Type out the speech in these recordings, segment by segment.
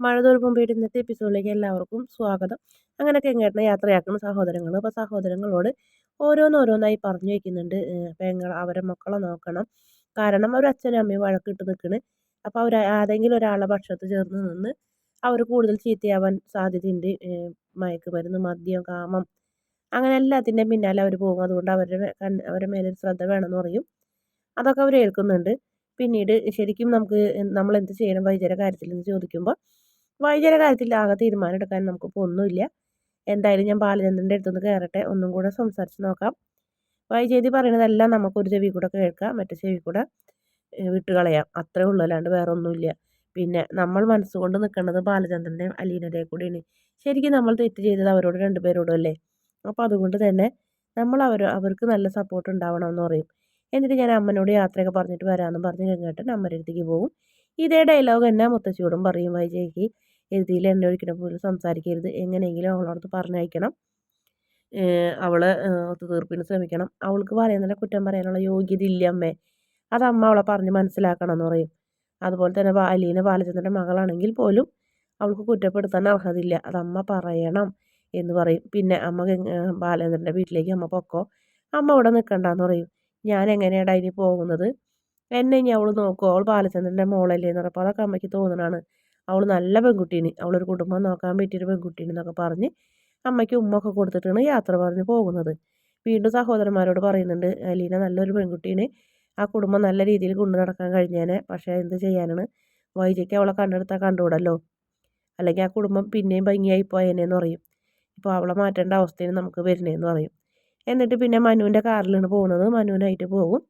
മഴ തോൽക്കും വീട് ഇന്നത്തെ എപ്പിസോഡിലേക്ക് എല്ലാവർക്കും സ്വാഗതം. അങ്ങനെ ഗംഗേട്ടനെ യാത്രയാക്കുന്ന സഹോദരങ്ങൾ. അപ്പോൾ സഹോദരങ്ങളോട് ഓരോന്നോരോന്നായി പറഞ്ഞു വയ്ക്കുന്നുണ്ട്. അവരെ മക്കളെ നോക്കണം. കാരണം അവർ അച്ഛനും അമ്മയും വഴക്കിട്ട് നിൽക്കണ്. അപ്പോൾ അവർ ആരെങ്കിലും ഒരാളെ പക്ഷത്ത് ചേർന്ന് നിന്ന് അവർ കൂടുതൽ ചീത്തയാവാൻ സാധ്യതയുണ്ട്. മയക്കുമരുന്ന്, മദ്യം, കാമം അങ്ങനെ എല്ലാത്തിൻ്റെയും പിന്നാലെ അവർ പോകും. അതുകൊണ്ട് അവരുടെ മേലെ ശ്രദ്ധ വേണമെന്ന് പറയും. അതൊക്കെ അവർ ഏൽക്കുന്നുണ്ട്. പിന്നീട് ശരിക്കും നമ്മൾ എന്ത് ചെയ്യണം വൈദ്യരുടെ കാര്യത്തിൽ എന്ന് ചോദിക്കുമ്പോൾ വൈദ്യരുടെ കാര്യത്തിൽ ആകെ തീരുമാനം എടുക്കാൻ നമുക്കിപ്പോൾ ഒന്നുമില്ല. എന്തായാലും ഞാൻ ബാലചന്ദ്രൻ്റെ അടുത്തൊന്ന് കയറട്ടെ, ഒന്നും കൂടെ സംസാരിച്ച് നോക്കാം. വൈദ്യതി പറയുന്നതെല്ലാം നമുക്കൊരു ചെവി കൂടെ കേൾക്കാം, മറ്റേ ചെവി കൂടെ വിട്ടുകളയാം. അത്രേ ഉള്ളൂ, അല്ലാണ്ട് വേറെ ഒന്നുമില്ല. പിന്നെ നമ്മൾ മനസ്സുകൊണ്ട് നിൽക്കേണ്ടത് ബാലചന്ദ്രൻ്റെയും അലീനയുടെയും കൂടെയാണ്. ശരിക്കും നമ്മൾ തെറ്റ് ചെയ്തത് അവരോട് രണ്ടുപേരോടും അല്ലേ. അപ്പോൾ അതുകൊണ്ട് തന്നെ അവർക്ക് നല്ല സപ്പോർട്ട് ഉണ്ടാവണമെന്ന് പറയും. എന്നിട്ട് ഞാൻ അമ്മനോട് യാത്രയൊക്കെ പറഞ്ഞിട്ട് വരാമെന്ന് പറഞ്ഞ് ഗംഗേട്ടൻ അമ്മയുടെ അടുത്തേക്ക് പോകും. ഇതേ ഡയലോഗ് തന്നെ മുത്തശ്ശിയോടും പറയും. വൈജയ്ക്ക് എഴുതിയിൽ എണ്ണ ഒഴിക്കണ പോലും സംസാരിക്കരുത്, എങ്ങനെയെങ്കിലും അവളോടത്ത് പറഞ്ഞയക്കണം, അവളെ ഒത്തുതീർപ്പിന് ശ്രമിക്കണം. അവൾക്ക് പറയുന്നില്ല, കുറ്റം പറയാനുള്ള യോഗ്യത ഇല്ല അമ്മേ, അത് അമ്മ അവളെ പറഞ്ഞ് മനസ്സിലാക്കണം എന്ന് പറയും. അതുപോലെ തന്നെ അലീന ബാലചന്ദ്രൻ്റെ മകളാണെങ്കിൽ പോലും അവൾക്ക് കുറ്റപ്പെടുത്താൻ അർഹതയില്ല, അത് അമ്മ പറയണം എന്ന് പറയും. പിന്നെ ബാലചന്ദ്രൻ്റെ വീട്ടിലേക്ക് അമ്മ പൊക്കോ, അമ്മ ഇവിടെ നിൽക്കണ്ടെന്ന് പറയും. ഞാൻ എങ്ങനെയാടാ ഇനി പോകുന്നത്, എന്നെ ഇനി അവൾ നോക്കുമോ, അവൾ ബാലചന്ദ്രൻ്റെ മോളല്ലേ എന്ന് പറഞ്ഞപ്പോൾ അതൊക്കെ അമ്മയ്ക്ക് തോന്നണതാണ്. അവൾ നല്ല പെൺകുട്ടീന്, അവളൊരു കുടുംബം നോക്കാൻ പറ്റിയൊരു പെൺകുട്ടീന് എന്നൊക്കെ പറഞ്ഞ് അമ്മയ്ക്ക് ഉമ്മൊക്കെ കൊടുത്തിട്ടാണ് യാത്ര പറഞ്ഞ് പോകുന്നത്. വീണ്ടും സഹോദരന്മാരോട് പറയുന്നുണ്ട്, അലീന നല്ലൊരു പെൺകുട്ടീന്, ആ കുടുംബം നല്ല രീതിയിൽ കൊണ്ടു നടക്കാൻ കഴിഞ്ഞേനെ. പക്ഷേ എന്ത് ചെയ്യാനാണ്, വൈജയ്ക്ക് അവളെ കണ്ടെടുത്താൽ കണ്ടുകൂടല്ലോ, അല്ലെങ്കിൽ ആ കുടുംബം പിന്നെയും ഭംഗിയായി പോയേനെന്ന് പറയും. ഇപ്പോൾ അവളെ മാറ്റേണ്ട അവസ്ഥയിൽ നമുക്ക് വരുന്നതെന്ന് പറയും. എന്നിട്ട് പിന്നെ മനുവിൻ്റെ കാറിലാണ് പോകുന്നത്. മനുവിനായിട്ട് പോകും.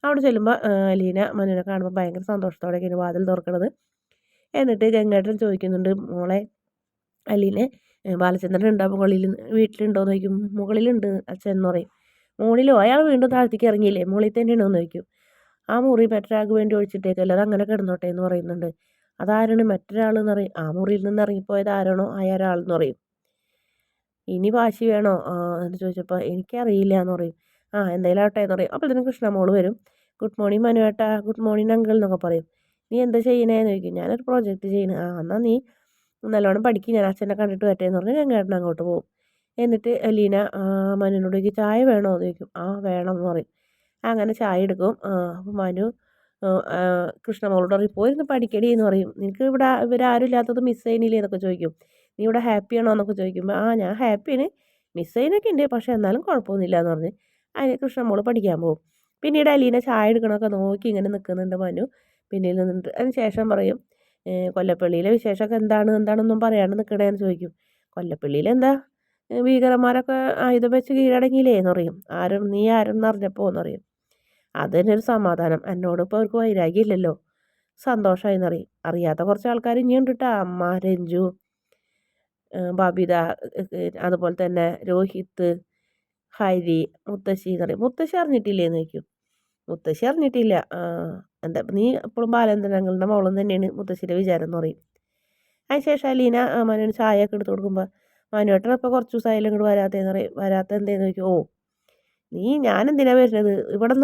അവിടെ ചെല്ലുമ്പോൾ അലീന മനുവിനെ കാണുമ്പോൾ ഭയങ്കര സന്തോഷത്തോടെയൊക്കെയാണ് വാതിൽ തുറക്കണത്. എന്നിട്ട് ഗംഗേട്ടൻ ചോദിക്കുന്നുണ്ട്, മോളെ അലീനെ, ബാലചന്ദ്രൻ ഉണ്ടോ മുകളിൽ, വീട്ടിലുണ്ടോ എന്ന് ചോദിക്കും. മുകളിലുണ്ട് അച്ഛൻ എന്ന് പറയും. മുകളിലോ, അയാൾ വീണ്ടും താഴത്തേക്ക് ഇറങ്ങിയില്ലേ, മുകളിൽ തന്നെയാണോ എന്ന് ചോദിക്കും. ആ മുറി മറ്റൊരാൾക്ക് വേണ്ടി ഒഴിച്ചിട്ടേക്കല്ലോ, അത് അങ്ങനെ കിടന്നോട്ടെ എന്ന് പറയുന്നുണ്ട്. അതാരാണ് മറ്റൊരാളെന്ന് പറയും. ആ മുറിയിൽ നിന്ന് ഇറങ്ങിപ്പോയത് ആരാണോ ആ ഒരാളെന്ന് പറയും. ഇനി വാശി വേണോ എന്ന് ചോദിച്ചപ്പോൾ എനിക്കറിയില്ല എന്ന് പറയും. എന്തായാലും ആവട്ടെ എന്ന് പറയും. അപ്പോൾ ഇതിന് കൃഷ്ണമോള് വരും. ഗുഡ് മോർണിംഗ് മനുവേട്ടാ, ഗുഡ് മോർണിംഗ് അങ്കിൾ എന്നൊക്കെ പറയും. നീ എന്താ ചെയ്യണേന്ന് ചോദിക്കും. ഞാനൊരു പ്രോജക്റ്റ് ചെയ്യണേ. എന്നാൽ നീ നല്ലോണം പഠിക്കും, ഞാൻ അച്ഛനെ കണ്ടിട്ട് വരട്ടെ എന്ന് പറഞ്ഞ് ഗംഗേട്ടൻ അങ്ങോട്ട് പോകും. എന്നിട്ട് അലീന മനുവിനോട് ചോദിക്കും, ചായ വേണോ എന്ന് ചോദിക്കും. വേണം എന്ന് പറയും. അങ്ങനെ ചായ എടുക്കും. അപ്പോൾ മനു കൃഷ്ണമോളോട് പറയും, പോയിരുന്ന് പഠിക്കടി എന്ന് പറയും. നിനക്ക് ഇവിടെ ഇവരാരും ഇല്ലാത്തത് മിസ് ചെയ്യുന്നില്ലേ എന്നൊക്കെ ചോദിക്കും. നീ ഇവിടെ ഹാപ്പിയാണോ എന്നൊക്കെ ചോദിക്കുമ്പോൾ ഞാൻ ഹാപ്പിയാണ്, മിസ് ചെയ്യുന്നൊക്കെ ഉണ്ട്, പക്ഷേ എന്നാലും കുഴപ്പമൊന്നുമില്ല എന്ന് പറഞ്ഞ് അതിന് കൃഷ്ണമോൾ പഠിക്കാൻ പോകും. പിന്നീട് അലീന ചായ എടുക്കണമൊക്കെ നോക്കി ഇങ്ങനെ നിൽക്കുന്നുണ്ട് മനു പിന്നിൽ നിന്നിട്ട്. അതിന് ശേഷം പറയും, കൊല്ലപ്പള്ളിയിലെ വിശേഷമൊക്കെ എന്താണെന്നൊന്നും പറയാണ്ട് നിൽക്കണേന്ന് ചോദിക്കും. കൊല്ലപ്പള്ളിയിൽ എന്താ, ഭീകരന്മാരൊക്കെ ആയുധം വെച്ച് കീഴടങ്ങിയില്ലേ എന്ന് പറയും. നീ ആരെന്ന് അറിഞ്ഞപ്പോൾ എന്ന് പറയും. അത് തന്നെ ഒരു സമാധാനം, എന്നോടിപ്പോൾ അവർക്ക് വൈരാഗ്യമില്ലല്ലോ, സന്തോഷമായി എന്നറിയും. അറിയാത്ത കുറച്ച് ആൾക്കാർ ഇനിയുണ്ട് കേട്ടോ, അമ്മ, രഞ്ജു, ബബിത, അതുപോലെ തന്നെ രോഹിത്ത്, ഹരി, മുത്തശ്ശി എന്ന് പറയും. മുത്തശ്ശി അറിഞ്ഞിട്ടില്ലേന്ന് ചോദിക്കും. മുത്തശ്ശി അറിഞ്ഞിട്ടില്ല, എന്താ നീ എപ്പോഴും ബാലചന്ദ്രങ്ങളുടെ മോളും തന്നെയാണ് മുത്തശ്ശിയുടെ വിചാരം എന്ന് പറയും. അതിനുശേഷം അലീന മനുവിന് ചായയൊക്കെ എടുത്ത് കൊടുക്കുമ്പോൾ മനുവേട്ടൻ ഇപ്പോൾ കുറച്ച് ദിവസമായാലും ഇങ്ങോട്ട് വരാത്തതെന്ന് പറയും. വരാത്ത എന്തേന്ന് ചോദിക്കും. ഞാനെന്തിനാ വരുന്നത്, ഇവിടെ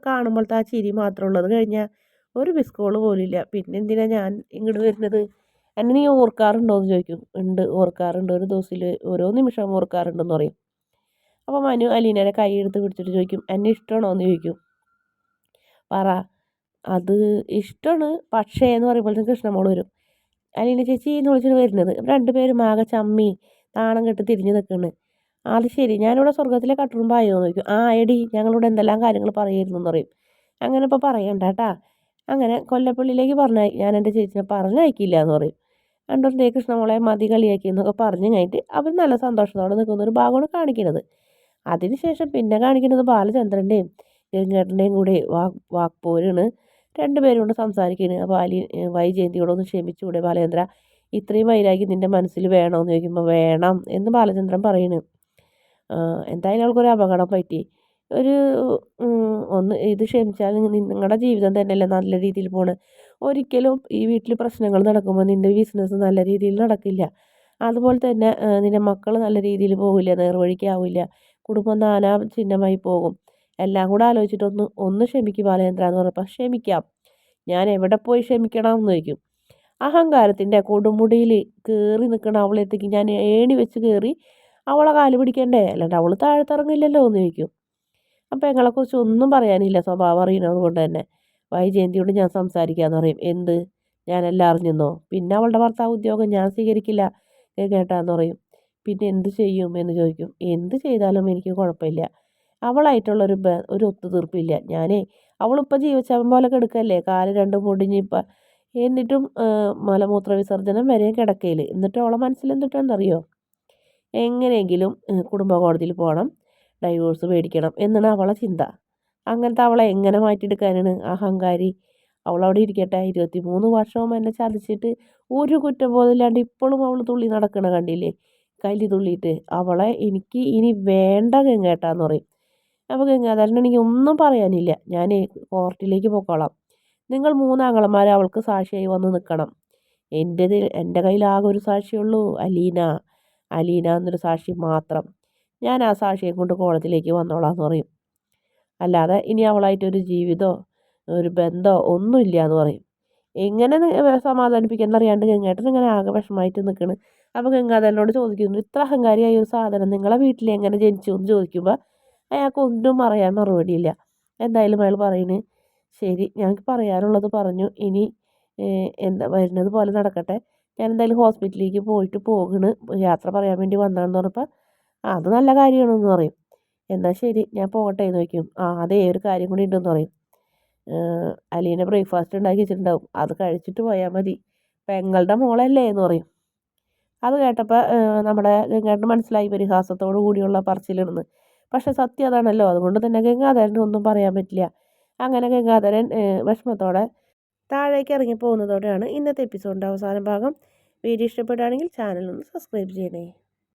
കാണുമ്പോഴത്തെ ആ ചിരി മാത്രമേ ഉള്ളത്, കഴിഞ്ഞാൽ ഒരു മിസ് കോള് പോലില്ല, പിന്നെ എന്തിനാ ഞാൻ ഇങ്ങോട്ട് വരുന്നത്, എന്നെ നീ ഓർക്കാറുണ്ടോ എന്ന് ചോദിക്കും. ഉണ്ട്, ഓർക്കാറുണ്ട്, ഒരു ദിവസത്തിൽ ഓരോ നിമിഷം ഓർക്കാറുണ്ടെന്ന് പറയും. അപ്പോൾ മനു അലീനയുടെ കൈ എടുത്ത് പിടിച്ചിട്ട് ചോദിക്കും, എന്നെ ഇഷ്ടമാണോ എന്ന് ചോദിക്കും. പറ, അത് ഇഷ്ടമാണ് പക്ഷേ എന്ന് പറയുമ്പോഴത്തേക്കും കൃഷ്ണമോൾ വരും. അലീന ചേച്ചി എന്ന് വിളിച്ചിട്ട് വരുന്നത്. രണ്ടുപേരും ആകെ ചമ്മി താണം കെട്ട് തിരിഞ്ഞ് നിൽക്കുന്നു. അത് ശരി, ഞാനിവിടെ സ്വർഗ്ഗത്തിലെ കട്ടുറുമ്പായോ എന്ന് ചോദിക്കും. എടി ഞങ്ങളിവിടെ എന്തെല്ലാം കാര്യങ്ങൾ പറയായിരുന്നു എന്ന് പറയും. അങ്ങനെ ഇപ്പോൾ പറയണ്ട കേട്ടാ, അങ്ങനെ കൊല്ലപ്പള്ളിയിലേക്ക് ഞാൻ എൻ്റെ ചേച്ചിനെ പറഞ്ഞയക്കില്ല എന്ന് പറയും. രണ്ടുപേരും കൃഷ്ണമോളെ മതി കളിയാക്കി എന്നൊക്കെ പറഞ്ഞു കഴിഞ്ഞിട്ട് അവർ നല്ല സന്തോഷത്തോടെ നിൽക്കുന്ന ഒരു ഭാഗമാണ് കാണിക്കുന്നത്. അതിനുശേഷം പിന്നെ കാണിക്കുന്നത് ബാലചന്ദ്രൻ്റെയും ഗംഗേട്ടൻ്റെയും കൂടെ വാക്പോരാണ്. രണ്ടുപേരും കൊണ്ട് സംസാരിക്കുന്നത്. അപ്പോൾ വൈജയന്തിയോടൊന്ന് ക്ഷമിച്ചുകൂടെ ബാലചന്ദ്ര, ഇത്രയും വൈരാഗ്യം നിൻ്റെ മനസ്സിൽ വേണമെന്ന് ചോദിക്കുമ്പോൾ വേണം എന്ന് ബാലചന്ദ്രൻ പറയുന്നു. എന്തായാലും അവൾക്കൊരു അപകടം പറ്റി, ഒരു ഇത് ക്ഷമിച്ചാൽ നിങ്ങളുടെ ജീവിതം തന്നെയല്ലേ നല്ല രീതിയിൽ പോണ്. ഒരിക്കലും ഈ വീട്ടിൽ പ്രശ്നങ്ങൾ നടക്കുമ്പോൾ നിൻ്റെ ബിസിനസ് നല്ല രീതിയിൽ നടക്കില്ല. അതുപോലെ തന്നെ നിൻ്റെ മക്കൾ നല്ല രീതിയിൽ പോകില്ല, നേർവഴിക്കാവില്ല, കുടുംബം നാനാ ചിഹ്നമായി പോകും. എല്ലാം കൂടെ ആലോചിച്ചിട്ട് ഒന്ന് ക്ഷമിക്കും ബാലചന്ദ്ര എന്ന് പറഞ്ഞപ്പോൾ ക്ഷമിക്കാം, ഞാൻ എവിടെ പോയി ക്ഷമിക്കണം എന്ന് ചോദിക്കും. അഹങ്കാരത്തിൻ്റെ കൊടുമുടിയിൽ കയറി നിൽക്കണ അവളെത്തേക്ക് ഞാൻ ഏണി വെച്ച് കയറി അവളെ കാല് പിടിക്കണ്ടേ, അല്ലാണ്ട് അവൾ താഴത്തിറങ്ങില്ലല്ലോ എന്ന് ചോദിക്കും. അപ്പം പെങ്ങളെക്കുറിച്ച് ഒന്നും പറയാനില്ല, സ്വഭാവം അറിയണത് കൊണ്ട് തന്നെ. വൈജയന്തിയോട് ഞാൻ സംസാരിക്കാമെന്ന് പറയും. എന്ത്, ഞാനെല്ലാം അറിഞ്ഞെന്നോ? പിന്നെ അവളുടെ ഭർത്താവ് ഉദ്യോഗം ഞാൻ സ്വീകരിക്കില്ല കേട്ടാന്ന് പറയും. പിന്നെ എന്ത് ചെയ്യും എന്ന് ചോദിക്കും. എന്ത് ചെയ്താലും എനിക്ക് കുഴപ്പമില്ല, അവളായിട്ടുള്ളൊരു ഒരു ഒത്തുതീർപ്പില്ല. ഞാനേ അവളിപ്പോൾ ജീവിച്ചവൻ പോലെ കിടക്കല്ലേ, കാല് രണ്ടും പൊടിഞ്ഞിപ്പം, എന്നിട്ടും മലമൂത്ര വിസർജനം വരെ കിടക്കയിൽ. എന്നിട്ട് അവളെ മനസ്സിലെന്തിട്ടെന്നറിയോ? എങ്ങനെയെങ്കിലും കുടുംബ കോടതിയിൽ പോകണം, ഡൈവോഴ്സ് മേടിക്കണം എന്നാണ് അവളെ ചിന്ത. അങ്ങനത്തെ അവളെ എങ്ങനെ മാറ്റിയെടുക്കാനാണ്? അഹങ്കാരി. അവളവിടെ ഇരിക്കട്ടെ, 23 വർഷവും എന്നെ ചതിച്ചിട്ട് ഒരു കുറ്റബോധമില്ലാണ്ട് ഇപ്പോഴും അവൾ തുള്ളി നടക്കണ കണ്ടില്ലേ, കലി തുള്ളിയിട്ട്. അവളെ എനിക്ക് ഇനി വേണ്ട ഗംഗേട്ടാന്ന് പറയും. അപ്പോൾ ഗംഗാധരനാണെങ്കിൽ ഒന്നും പറയാനില്ല. ഞാൻ കോർട്ടിലേക്ക് പോയിക്കോളാം, നിങ്ങൾ 3 ആങ്ങളമാർ അവൾക്ക് സാക്ഷിയായി വന്ന് നിൽക്കണം. എൻ്റെ കയ്യിൽ ആകെ ഒരു സാക്ഷിയുള്ളൂ, അലീന. അലീന എന്നൊരു സാക്ഷി മാത്രം. ഞാൻ ആ സാക്ഷിയെ കൊണ്ട് കോടതിയിലേക്ക് വന്നോളാം എന്ന് പറയും. അല്ലാതെ ഇനി അവളായിട്ടൊരു ജീവിതമോ ഒരു ബന്ധമോ ഒന്നുമില്ല എന്ന് പറയും. എങ്ങനെ സമാധാനിപ്പിക്കുന്നറിയാണ്ട് ഗംഗേട്ടൻ ഇങ്ങനെ ആകെ വിഷമമായിട്ട് നിൽക്കണ്. അപ്പോൾ ഗംഗാധരനോട് ചോദിക്കുന്നു, ഇത്ര അഹങ്കാരിയായ ഒരു സാധനം നിങ്ങളെ വീട്ടിൽ എങ്ങനെ ജനിച്ചു എന്ന് ചോദിക്കുമ്പോൾ അയാൾക്ക് ഒന്നും പറയാൻ മറുപടിയില്ല. എന്തായാലും അയാൾ പറയുന്നത്, ശരി ഞങ്ങൾക്ക് പറയാനുള്ളത് പറഞ്ഞു, ഇനി എന്താ വരുന്നത് പോലെ നടക്കട്ടെ, ഞാൻ എന്തായാലും ഹോസ്പിറ്റലിലേക്ക് പോകണ്, യാത്ര പറയാൻ വേണ്ടി വന്നതാണെന്ന് പറഞ്ഞപ്പോൾ അത് നല്ല കാര്യമാണെന്ന് പറയും. എന്നാൽ ശരി ഞാൻ പോകട്ടെ എന്ന് വയ്ക്കും. അതേ ഒരു കാര്യം കൂടി ഉണ്ടെന്ന് പറയും. അലീന ബ്രേക്ക്ഫാസ്റ്റ് ഉണ്ടാക്കി വെച്ചിട്ടുണ്ടാവും, അത് കഴിച്ചിട്ട് പോയാൽ മതി, പെങ്ങളുടെ മോളല്ലേ എന്ന് പറയും. അത് കേട്ടപ്പോൾ നമ്മുടെ ഗംഗാധരന് മനസ്സിലായി പരിഹാസത്തോടു കൂടിയുള്ള പറച്ചിലിടുന്ന്. പക്ഷെ സത്യം അതാണല്ലോ, അതുകൊണ്ട് തന്നെ ഗംഗാധരന് ഒന്നും പറയാൻ പറ്റില്ല. അങ്ങനെ ഗംഗാധരൻ വിഷമത്തോടെ താഴേക്ക് ഇറങ്ങി പോകുന്നതോടെയാണ് ഇന്നത്തെ എപ്പിസോഡിൻ്റെ അവസാന ഭാഗം. വീഡിയോ ഇഷ്ടപ്പെടുകയാണെങ്കിൽ ചാനൽ ഒന്ന് സബ്സ്ക്രൈബ് ചെയ്യണേ.